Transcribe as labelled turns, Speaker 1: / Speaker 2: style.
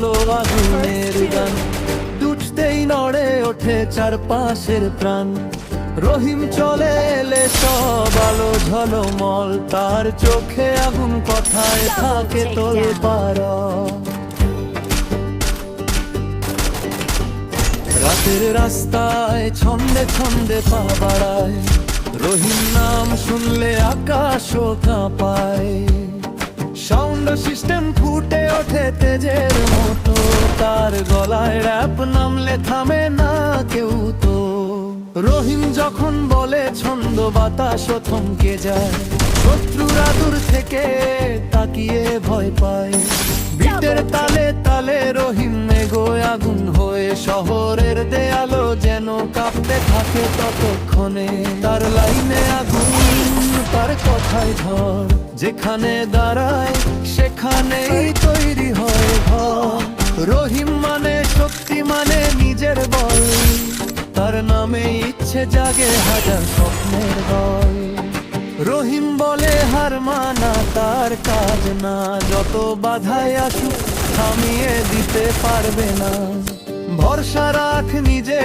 Speaker 1: হলো আগুনের গান, দুটতেই নড়ে ওঠে চারপাশের প্রাণ। রহিম চলে এলে সব আলো ঝলমল, তার চোখে আগুন, কথায় থাকে তোলপাড়া। রাতের রাস্তায় ছন্দে ছন্দে পা বাড়ায়, রহিম নাম শুনলে আকাশও কাঁপায়। সাউন্ড সিস্টেম ফুটে ওঠে তেজের মতো, তার গলায় র‍্যাপ নামলে থামে না কেউ তো। রহিম যখন বলে ছন্দ বাতাসও থমকে যায়, শত্রুরা দূর থেকে তাকিয়ে ভয় পায়। বিটের তালে তালে রহিম এগোয় আগুন হয়ে, শহরের দেয়ালো যেন কাঁপতে থাকে ততক্ষণে। তার লাইনে আগুন, তার কথায় ঝড়, যেখানে দাঁড়ায় সেখানেই তৈরি হয় ঘর। রহিম মানে শক্তি, মানে নিজের বল, তার নামে ইচ্ছে জাগে হাজার স্বপ্নের দল। রহিম বলে হার মানা তার কাজ না, যত বাধায় আসুক থামিয়ে দিতে পারবে না। ভরসা রাখ নিজে।